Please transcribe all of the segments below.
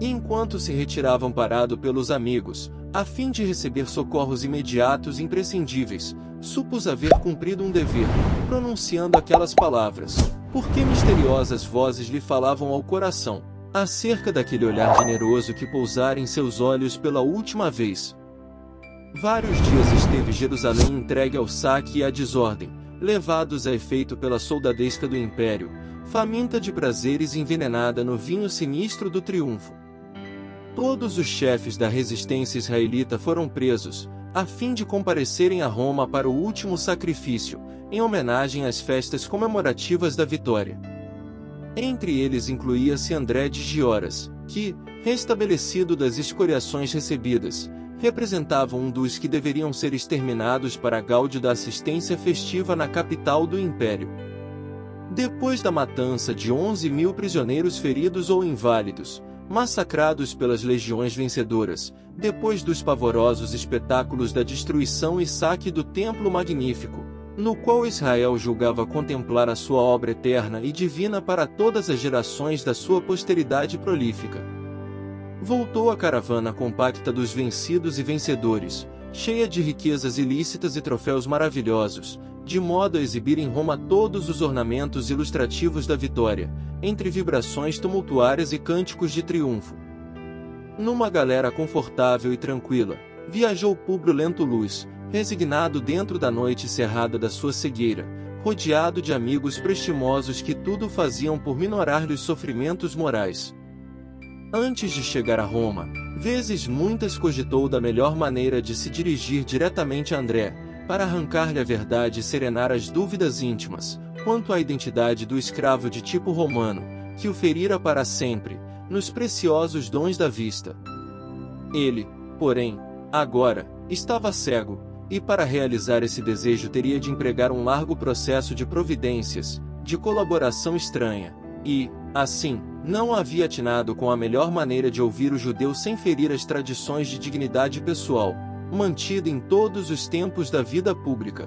E enquanto se retiravam parado pelos amigos, a fim de receber socorros imediatos e imprescindíveis, supus haver cumprido um dever, pronunciando aquelas palavras, porque misteriosas vozes lhe falavam ao coração, acerca daquele olhar generoso que pousara em seus olhos pela última vez. Vários dias esteve Jerusalém entregue ao saque e à desordem, levados a efeito pela soldadesca do império, faminta de prazeres e envenenada no vinho sinistro do triunfo. Todos os chefes da resistência israelita foram presos, a fim de comparecerem a Roma para o último sacrifício, em homenagem às festas comemorativas da vitória. Entre eles incluía-se André de Gioras, que, restabelecido das escoriações recebidas, representava um dos que deveriam ser exterminados para gáudio da assistência festiva na capital do império. Depois da matança de 11.000 prisioneiros feridos ou inválidos, massacrados pelas legiões vencedoras, depois dos pavorosos espetáculos da destruição e saque do Templo Magnífico, no qual Israel julgava contemplar a sua obra eterna e divina para todas as gerações da sua posteridade prolífica. Voltou a caravana compacta dos vencidos e vencedores, cheia de riquezas ilícitas e troféus maravilhosos, de modo a exibir em Roma todos os ornamentos ilustrativos da vitória, entre vibrações tumultuárias e cânticos de triunfo. Numa galera confortável e tranquila, viajou Públio Lentulus, resignado dentro da noite cerrada da sua cegueira, rodeado de amigos prestimosos que tudo faziam por minorar-lhe os sofrimentos morais. Antes de chegar a Roma, vezes muitas cogitou da melhor maneira de se dirigir diretamente a André, para arrancar-lhe a verdade e serenar as dúvidas íntimas, quanto à identidade do escravo de tipo romano, que o ferira para sempre, nos preciosos dons da vista. Ele, porém, agora, estava cego, e para realizar esse desejo teria de empregar um largo processo de providências, de colaboração estranha, e, assim, não havia atinado com a melhor maneira de ouvir o judeu sem ferir as tradições de dignidade pessoal, mantida em todos os tempos da vida pública.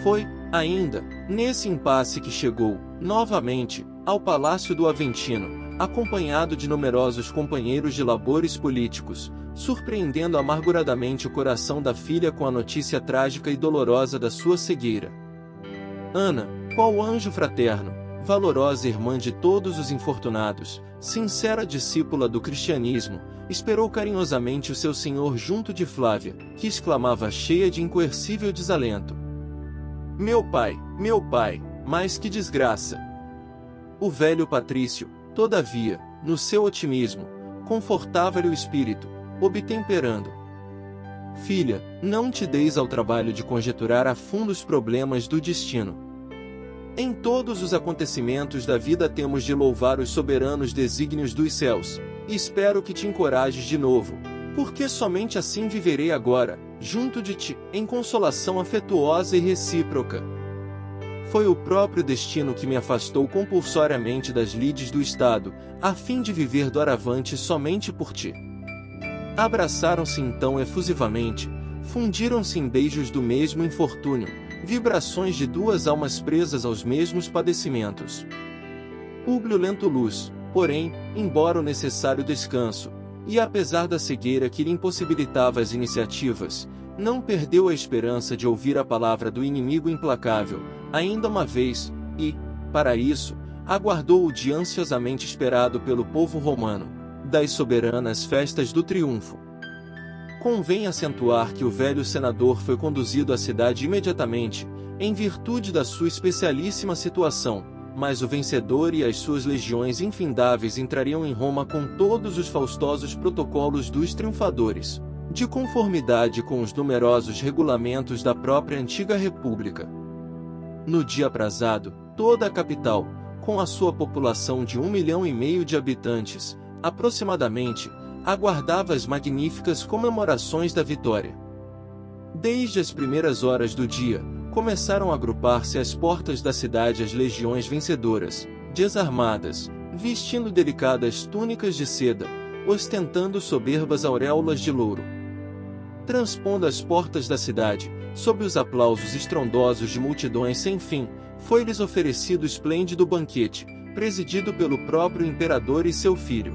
Foi, ainda, nesse impasse que chegou, novamente, ao Palácio do Aventino, acompanhado de numerosos companheiros de labores políticos, surpreendendo amarguradamente o coração da filha com a notícia trágica e dolorosa da sua cegueira. Ana, qual anjo fraterno, valorosa irmã de todos os infortunados, sincera discípula do cristianismo, esperou carinhosamente o seu senhor junto de Flávia, que exclamava cheia de incoercível desalento: meu pai, mas que desgraça! O velho patrício, todavia, no seu otimismo, confortava-lhe o espírito, obtemperando: filha, não te deis ao trabalho de conjecturar a fundo os problemas do destino. Em todos os acontecimentos da vida temos de louvar os soberanos desígnios dos céus, e espero que te encorajes de novo, porque somente assim viverei agora, junto de ti, em consolação afetuosa e recíproca. Foi o próprio destino que me afastou compulsoriamente das lides do Estado, a fim de viver doravante somente por ti. Abraçaram-se então efusivamente, fundiram-se em beijos do mesmo infortúnio, vibrações de duas almas presas aos mesmos padecimentos. Públio Lentulus, porém, embora o necessário descanso, e apesar da cegueira que lhe impossibilitava as iniciativas, não perdeu a esperança de ouvir a palavra do inimigo implacável, ainda uma vez, e, para isso, aguardou o dia ansiosamente esperado pelo povo romano, das soberanas festas do triunfo. Convém acentuar que o velho senador foi conduzido à cidade imediatamente, em virtude da sua especialíssima situação, mas o vencedor e as suas legiões infindáveis entrariam em Roma com todos os faustosos protocolos dos triunfadores, de conformidade com os numerosos regulamentos da própria antiga república. No dia aprazado, toda a capital, com a sua população de 1,5 milhão de habitantes, aproximadamente, aguardava as magníficas comemorações da vitória. Desde as primeiras horas do dia, começaram a agrupar-se às portas da cidade as legiões vencedoras, desarmadas, vestindo delicadas túnicas de seda, ostentando soberbas auréolas de louro. Transpondo as portas da cidade, sob os aplausos estrondosos de multidões sem fim, foi-lhes oferecido esplêndido banquete, presidido pelo próprio imperador e seu filho.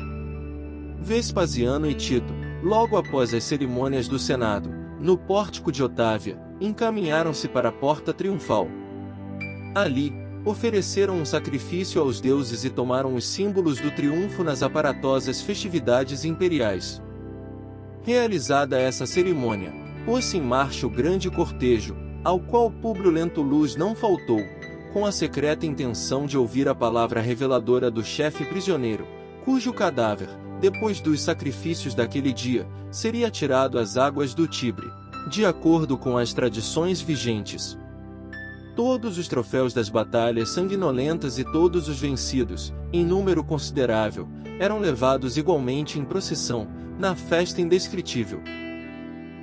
Vespasiano e Tito, logo após as cerimônias do Senado, no pórtico de Otávia, encaminharam-se para a porta triunfal. Ali, ofereceram um sacrifício aos deuses e tomaram os símbolos do triunfo nas aparatosas festividades imperiais. Realizada essa cerimônia, pôs-se em marcha o grande cortejo, ao qual Públio Lentulus não faltou, com a secreta intenção de ouvir a palavra reveladora do chefe prisioneiro, cujo cadáver, depois dos sacrifícios daquele dia, seria tirado às águas do Tibre, de acordo com as tradições vigentes. Todos os troféus das batalhas sanguinolentas e todos os vencidos, em número considerável, eram levados igualmente em procissão, na festa indescritível.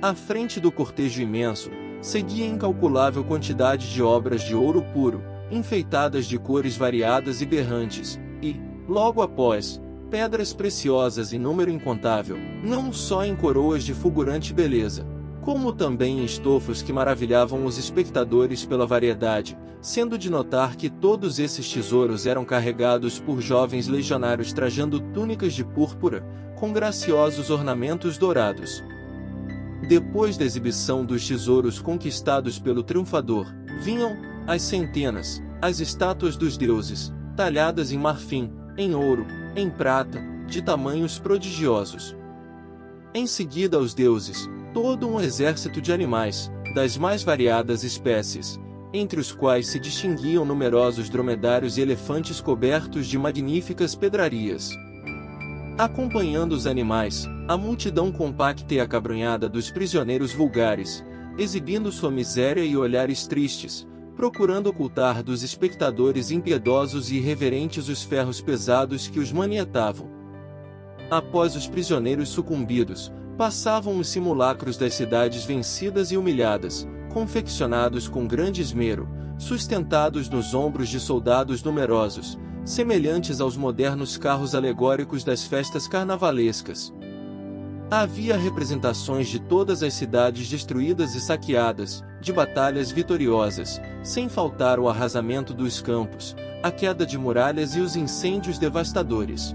À frente do cortejo imenso, seguia incalculável quantidade de obras de ouro puro, enfeitadas de cores variadas e berrantes, e, logo após, pedras preciosas em número incontável, não só em coroas de fulgurante beleza, como também em estofos que maravilhavam os espectadores pela variedade, sendo de notar que todos esses tesouros eram carregados por jovens legionários trajando túnicas de púrpura, com graciosos ornamentos dourados. Depois da exibição dos tesouros conquistados pelo triunfador, vinham, às centenas, as estátuas dos deuses, talhadas em marfim, em ouro, em prata, de tamanhos prodigiosos. Em seguida aos deuses, todo um exército de animais, das mais variadas espécies, entre os quais se distinguiam numerosos dromedários e elefantes cobertos de magníficas pedrarias. Acompanhando os animais, a multidão compacta e acabrunhada dos prisioneiros vulgares, exibindo sua miséria e olhares tristes, procurando ocultar dos espectadores impiedosos e irreverentes os ferros pesados que os manietavam. Após os prisioneiros sucumbidos, passavam os simulacros das cidades vencidas e humilhadas, confeccionados com grande esmero, sustentados nos ombros de soldados numerosos, semelhantes aos modernos carros alegóricos das festas carnavalescas. Havia representações de todas as cidades destruídas e saqueadas, de batalhas vitoriosas, sem faltar o arrasamento dos campos, a queda de muralhas e os incêndios devastadores.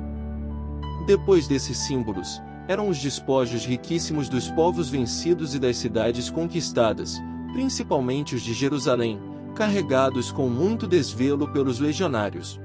Depois desses símbolos, eram os despojos riquíssimos dos povos vencidos e das cidades conquistadas, principalmente os de Jerusalém, carregados com muito desvelo pelos legionários.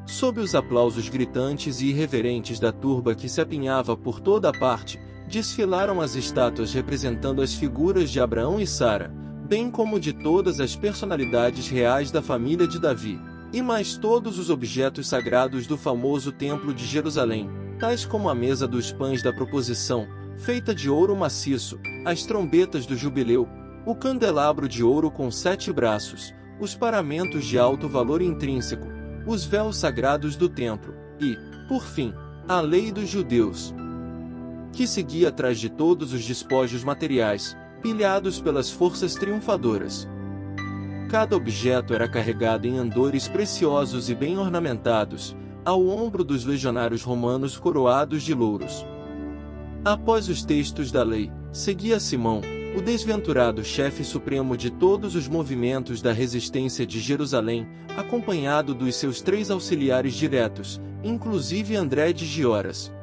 Sob os aplausos gritantes e irreverentes da turba que se apinhava por toda a parte, desfilaram as estátuas representando as figuras de Abraão e Sara, bem como de todas as personalidades reais da família de Davi, e mais todos os objetos sagrados do famoso Templo de Jerusalém, tais como a mesa dos pães da proposição, feita de ouro maciço, as trombetas do jubileu, o candelabro de ouro com 7 braços, os paramentos de alto valor intrínseco, os véus sagrados do templo, e, por fim, a lei dos judeus, que seguia atrás de todos os despojos materiais, pilhados pelas forças triunfadoras. Cada objeto era carregado em andores preciosos e bem ornamentados, ao ombro dos legionários romanos coroados de louros. Após os textos da lei, seguia Simão, o desventurado chefe supremo de todos os movimentos da resistência de Jerusalém, acompanhado dos seus 3 auxiliares diretos, inclusive André de Gioras.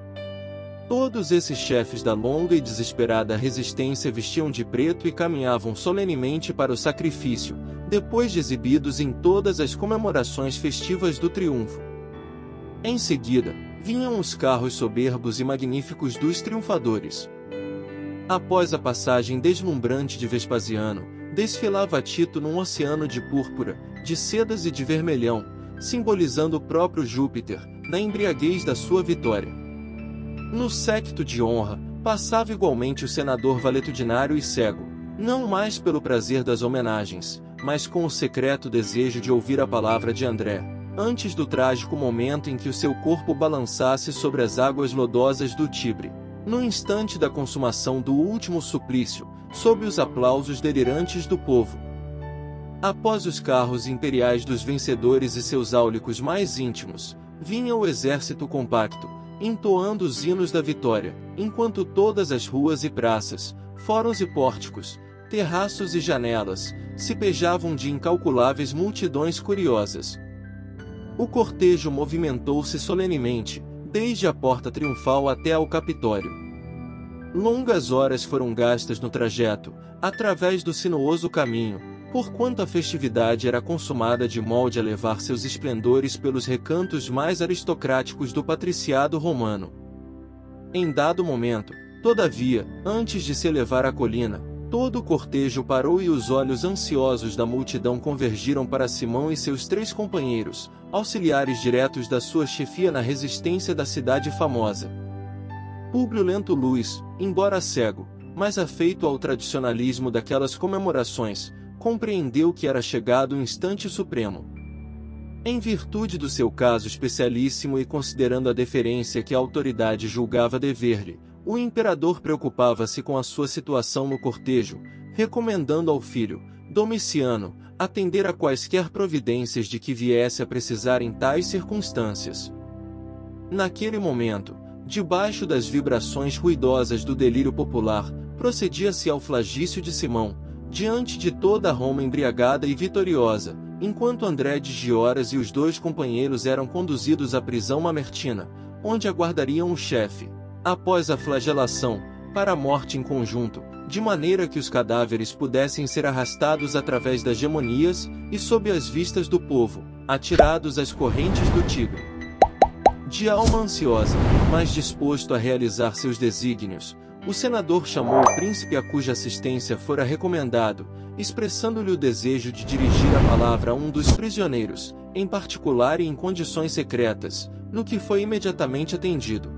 Todos esses chefes da longa e desesperada resistência vestiam de preto e caminhavam solenemente para o sacrifício, depois de exibidos em todas as comemorações festivas do triunfo. Em seguida, vinham os carros soberbos e magníficos dos triunfadores. Após a passagem deslumbrante de Vespasiano, desfilava Tito num oceano de púrpura, de sedas e de vermelhão, simbolizando o próprio Júpiter, na embriaguez da sua vitória. No séquito de honra, passava igualmente o senador valetudinário e cego, não mais pelo prazer das homenagens, mas com o secreto desejo de ouvir a palavra de André, antes do trágico momento em que o seu corpo balançasse sobre as águas lodosas do Tibre. No instante da consumação do último suplício, sob os aplausos delirantes do povo. Após os carros imperiais dos vencedores e seus áulicos mais íntimos, vinha o exército compacto, entoando os hinos da vitória, enquanto todas as ruas e praças, fóruns e pórticos, terraços e janelas, se pejavam de incalculáveis multidões curiosas. O cortejo movimentou-se solenemente, desde a porta triunfal até ao Capitólio. Longas horas foram gastas no trajeto, através do sinuoso caminho, porquanto a festividade era consumada de molde a levar seus esplendores pelos recantos mais aristocráticos do patriciado romano. Em dado momento, todavia, antes de se elevar à colina, todo o cortejo parou e os olhos ansiosos da multidão convergiram para Simão e seus 3 companheiros, auxiliares diretos da sua chefia na resistência da cidade famosa. Públio Lentulus, embora cego, mas afeito ao tradicionalismo daquelas comemorações, compreendeu que era chegado o instante supremo. Em virtude do seu caso especialíssimo e considerando a deferência que a autoridade julgava dever-lhe, o imperador preocupava-se com a sua situação no cortejo, recomendando ao filho, Domiciano, atender a quaisquer providências de que viesse a precisar em tais circunstâncias. Naquele momento, debaixo das vibrações ruidosas do delírio popular, procedia-se ao flagício de Simão, diante de toda a Roma embriagada e vitoriosa, enquanto André de Gioras e os 2 companheiros eram conduzidos à prisão mamertina, onde aguardariam o chefe, após a flagelação, para a morte em conjunto, de maneira que os cadáveres pudessem ser arrastados através das gemonias e sob as vistas do povo, atirados às correntes do Tigre. De alma ansiosa, mas disposto a realizar seus desígnios, o senador chamou o príncipe a cuja assistência fora recomendado, expressando-lhe o desejo de dirigir a palavra a um dos prisioneiros, em particular e em condições secretas, no que foi imediatamente atendido.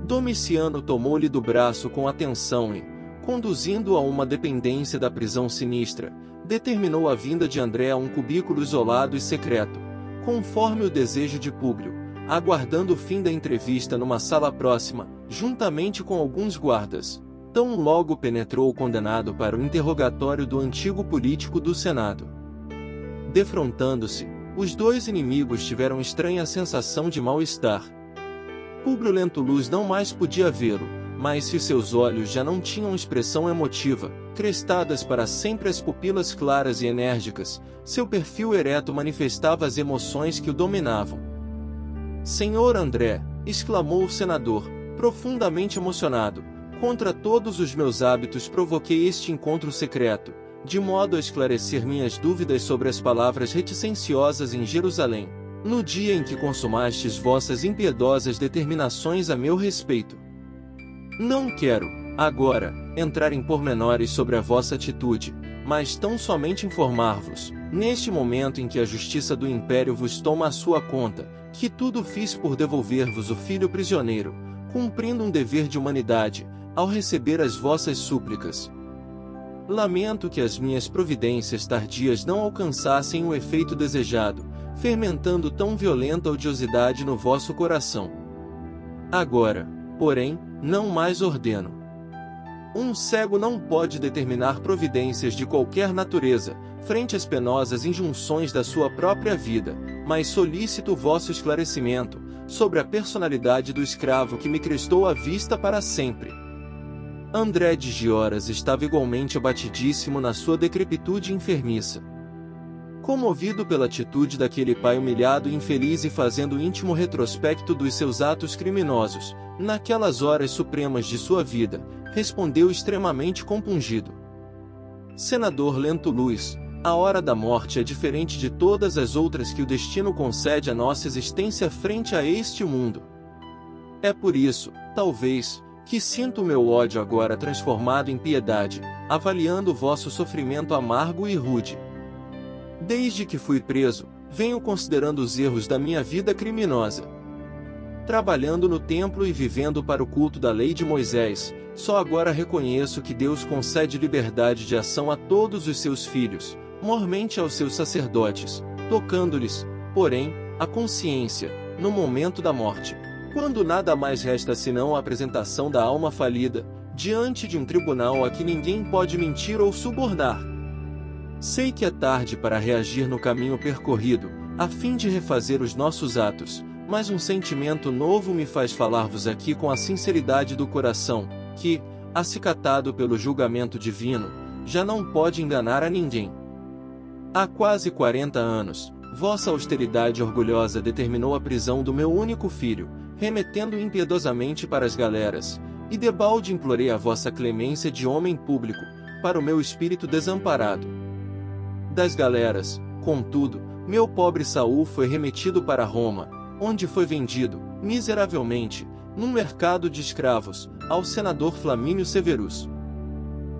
Domiciano tomou-lhe do braço com atenção e, conduzindo-o a uma dependência da prisão sinistra, determinou a vinda de André a um cubículo isolado e secreto, conforme o desejo de Públio, aguardando o fim da entrevista numa sala próxima, juntamente com alguns guardas. Tão logo penetrou o condenado para o interrogatório do antigo político do Senado. Defrontando-se, os 2 inimigos tiveram estranha sensação de mal-estar. Públio Lentulus não mais podia vê-lo, mas se seus olhos já não tinham expressão emotiva, crestadas para sempre as pupilas claras e enérgicas, seu perfil ereto manifestava as emoções que o dominavam. Senhor André, exclamou o senador, profundamente emocionado, contra todos os meus hábitos provoquei este encontro secreto, de modo a esclarecer minhas dúvidas sobre as palavras reticenciosas em Jerusalém, no dia em que consumastes vossas impiedosas determinações a meu respeito. Não quero, agora, entrar em pormenores sobre a vossa atitude, mas tão somente informar-vos, neste momento em que a justiça do império vos toma à sua conta, que tudo fiz por devolver-vos o filho prisioneiro, cumprindo um dever de humanidade, ao receber as vossas súplicas. Lamento que as minhas providências tardias não alcançassem o efeito desejado, fermentando tão violenta odiosidade no vosso coração. Agora, porém, não mais ordeno. Um cego não pode determinar providências de qualquer natureza, frente às penosas injunções da sua própria vida, mas solicito o vosso esclarecimento sobre a personalidade do escravo que me crestou a vista para sempre. André de Gioras estava igualmente abatidíssimo na sua decrepitude enfermiça. Comovido pela atitude daquele pai humilhado e infeliz e fazendo íntimo retrospecto dos seus atos criminosos, naquelas horas supremas de sua vida, respondeu extremamente compungido. Senador Lentulus, a hora da morte é diferente de todas as outras que o destino concede à nossa existência frente a este mundo. É por isso, talvez, que sinto o meu ódio agora transformado em piedade, avaliando o vosso sofrimento amargo e rude. Desde que fui preso, venho considerando os erros da minha vida criminosa. Trabalhando no templo e vivendo para o culto da lei de Moisés, só agora reconheço que Deus concede liberdade de ação a todos os seus filhos, mormente aos seus sacerdotes, tocando-lhes, porém, a consciência, no momento da morte, quando nada mais resta senão a apresentação da alma falida, diante de um tribunal a que ninguém pode mentir ou subornar. Sei que é tarde para reagir no caminho percorrido, a fim de refazer os nossos atos, mas um sentimento novo me faz falar-vos aqui com a sinceridade do coração, que, acicatado pelo julgamento divino, já não pode enganar a ninguém. Há quase 40 anos, vossa austeridade orgulhosa determinou a prisão do meu único filho, remetendo-o impiedosamente para as galeras, e debalde implorei a vossa clemência de homem público, para o meu espírito desamparado. Das galeras, contudo, meu pobre Saul foi remetido para Roma, onde foi vendido, miseravelmente, num mercado de escravos, ao senador Flamínio Severus.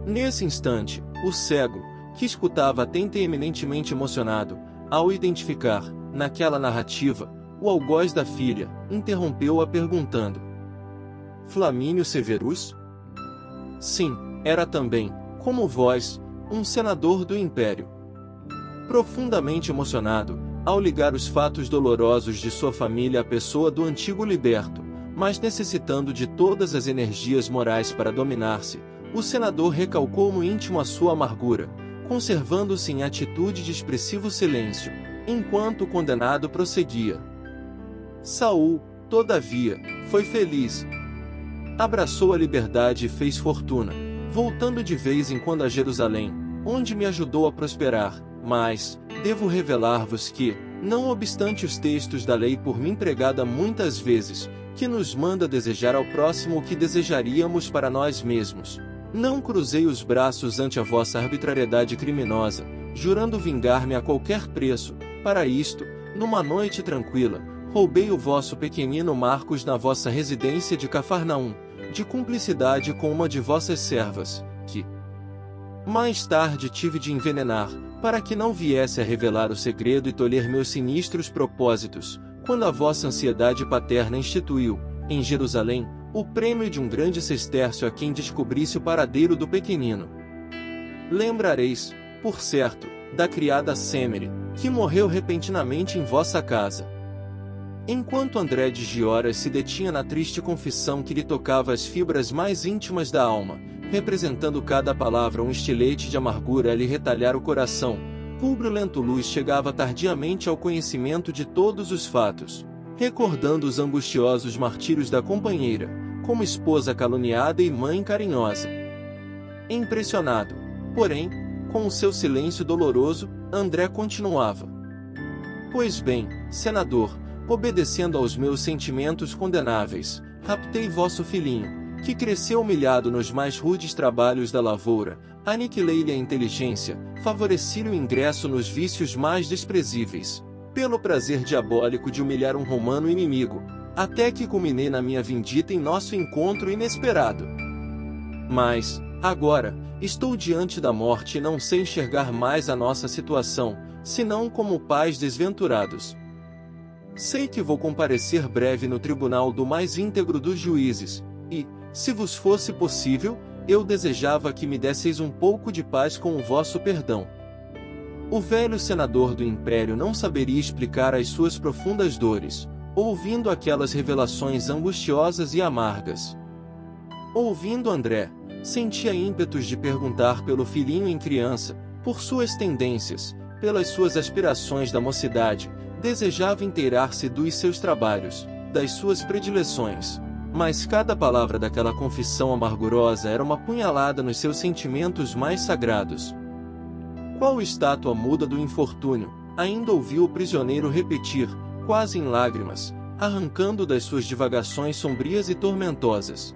Nesse instante, o cego, que escutava atento e eminentemente emocionado, ao identificar, naquela narrativa, o algoz da filha, interrompeu-a perguntando: Flamínio Severus? Sim, era também, como vós, um senador do Império. Profundamente emocionado, ao ligar os fatos dolorosos de sua família à pessoa do antigo liberto, mas necessitando de todas as energias morais para dominar-se, o senador recalcou no íntimo a sua amargura, conservando-se em atitude de expressivo silêncio, enquanto o condenado prosseguia. Saul, todavia, foi feliz. Abraçou a liberdade e fez fortuna, voltando de vez em quando a Jerusalém, onde me ajudou a prosperar, mas, devo revelar-vos que, não obstante os textos da lei por mim pregada muitas vezes, que nos manda desejar ao próximo o que desejaríamos para nós mesmos, não cruzei os braços ante a vossa arbitrariedade criminosa, jurando vingar-me a qualquer preço. Para isto, numa noite tranquila, roubei o vosso pequenino Marcos na vossa residência de Cafarnaum, de cumplicidade com uma de vossas servas, que mais tarde tive de envenenar, para que não viesse a revelar o segredo e tolher meus sinistros propósitos, quando a vossa ansiedade paterna instituiu, em Jerusalém, o prêmio de um grande sestércio a quem descobrisse o paradeiro do pequenino. Lembrareis, por certo, da criada Semere, que morreu repentinamente em vossa casa. Enquanto André de Gioras se detinha na triste confissão que lhe tocava as fibras mais íntimas da alma, representando cada palavra um estilete de amargura a lhe retalhar o coração, Públio Lentulus chegava tardiamente ao conhecimento de todos os fatos, recordando os angustiosos martírios da companheira, como esposa caluniada e mãe carinhosa. Impressionado, porém, com o seu silêncio doloroso, André continuava: Pois bem, senador, obedecendo aos meus sentimentos condenáveis, raptei vosso filhinho, que cresceu humilhado nos mais rudes trabalhos da lavoura, aniquilei-lhe a inteligência, favoreci-lhe o ingresso nos vícios mais desprezíveis, pelo prazer diabólico de humilhar um romano inimigo, até que culminei na minha vindita em nosso encontro inesperado. Mas, agora, estou diante da morte e não sei enxergar mais a nossa situação, senão como pais desventurados. Sei que vou comparecer breve no tribunal do mais íntegro dos juízes, e, se vos fosse possível, eu desejava que me desseis um pouco de paz com o vosso perdão. O velho senador do Império não saberia explicar as suas profundas dores, ouvindo aquelas revelações angustiosas e amargas. Ouvindo André, sentia ímpetos de perguntar pelo filhinho em criança, por suas tendências, pelas suas aspirações da mocidade, desejava inteirar-se dos seus trabalhos, das suas predileções. Mas cada palavra daquela confissão amargurosa era uma punhalada nos seus sentimentos mais sagrados. Qual estátua muda do infortúnio, ainda ouviu o prisioneiro repetir, quase em lágrimas, arrancando das suas divagações sombrias e tormentosas.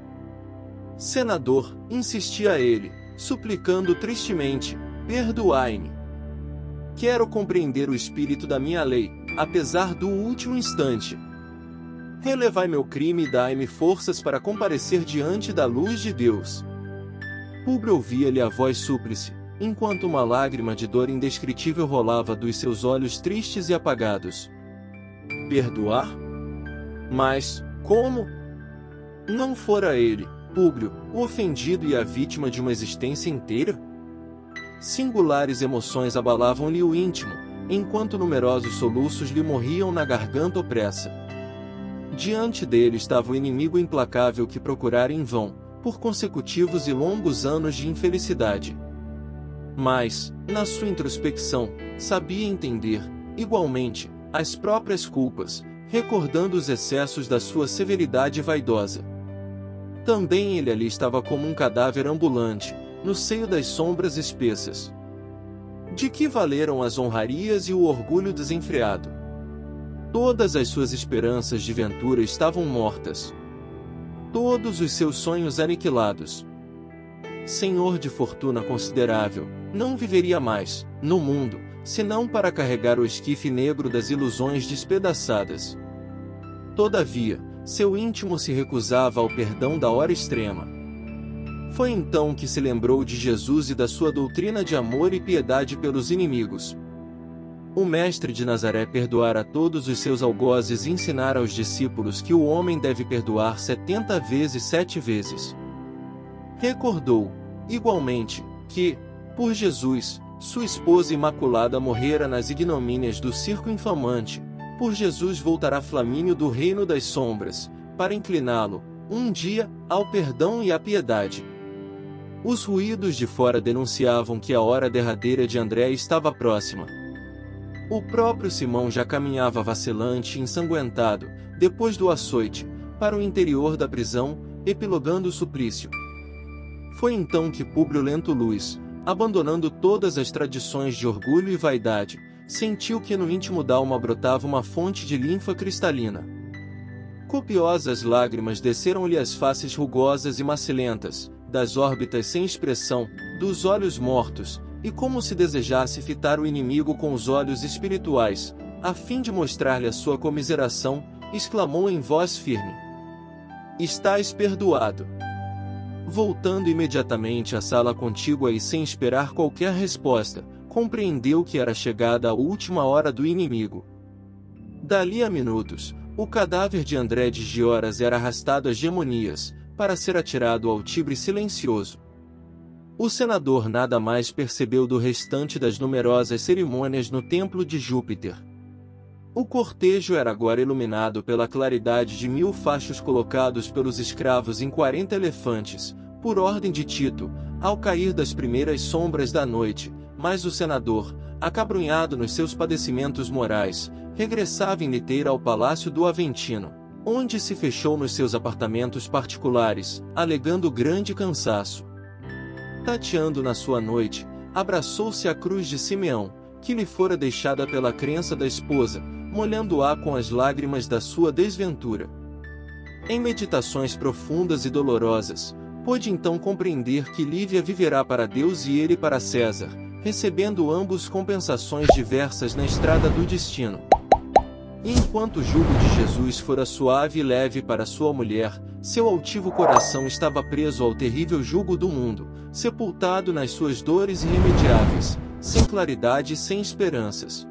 Senador, insistia ele, suplicando tristemente, perdoai-me. Quero compreender o espírito da minha lei, apesar do último instante. Relevai meu crime e dai-me forças para comparecer diante da luz de Deus. Públio ouvia-lhe a voz súplice, enquanto uma lágrima de dor indescritível rolava dos seus olhos tristes e apagados. Perdoar? Mas, como? Não fora ele, Públio, o ofendido e a vítima de uma existência inteira? Singulares emoções abalavam-lhe o íntimo, enquanto numerosos soluços lhe morriam na garganta opressa. Diante dele estava o inimigo implacável que procurara em vão, por consecutivos e longos anos de infelicidade. Mas, na sua introspecção, sabia entender, igualmente, as próprias culpas, recordando os excessos da sua severidade vaidosa. Também ele ali estava como um cadáver ambulante, no seio das sombras espessas. De que valeram as honrarias e o orgulho desenfreado? Todas as suas esperanças de ventura estavam mortas. Todos os seus sonhos aniquilados. Senhor de fortuna considerável, não viveria mais, no mundo, senão para carregar o esquife negro das ilusões despedaçadas. Todavia, seu íntimo se recusava ao perdão da hora extrema. Foi então que se lembrou de Jesus e da sua doutrina de amor e piedade pelos inimigos. O mestre de Nazaré perdoara todos os seus algozes e ensinara aos discípulos que o homem deve perdoar 70 vezes 7 vezes. Recordou, igualmente, que, por Jesus, sua esposa imaculada morrera nas ignomínias do circo infamante. Por Jesus voltará Flamínio do reino das sombras, para incliná-lo, um dia, ao perdão e à piedade. Os ruídos de fora denunciavam que a hora derradeira de André estava próxima. O próprio Simão já caminhava vacilante e ensanguentado, depois do açoite, para o interior da prisão, epilogando o suplício. Foi então que Públio Lentulus, abandonando todas as tradições de orgulho e vaidade, sentiu que no íntimo d'alma brotava uma fonte de linfa cristalina. Copiosas lágrimas desceram-lhe as faces rugosas e macilentas, das órbitas sem expressão, dos olhos mortos, e como se desejasse fitar o inimigo com os olhos espirituais, a fim de mostrar-lhe a sua comiseração, exclamou em voz firme: "Estás perdoado." Voltando imediatamente à sala contígua e sem esperar qualquer resposta, compreendeu que era chegada a última hora do inimigo. Dali a minutos, o cadáver de André de Gioras era arrastado às Gemonias, para ser atirado ao Tibre silencioso. O senador nada mais percebeu do restante das numerosas cerimônias no templo de Júpiter. O cortejo era agora iluminado pela claridade de 1000 fachos colocados pelos escravos em 40 elefantes, por ordem de Tito, ao cair das primeiras sombras da noite, mas o senador, acabrunhado nos seus padecimentos morais, regressava em liteira ao palácio do Aventino, onde se fechou nos seus apartamentos particulares, alegando grande cansaço. Tateando na sua noite, abraçou-se à cruz de Simeão, que lhe fora deixada pela crença da esposa, molhando-a com as lágrimas da sua desventura. Em meditações profundas e dolorosas, pôde então compreender que Lívia viverá para Deus e ele para César, recebendo ambos compensações diversas na estrada do destino. E enquanto o jugo de Jesus fora suave e leve para sua mulher, seu altivo coração estava preso ao terrível jugo do mundo, sepultado nas suas dores irremediáveis, sem claridade e sem esperanças.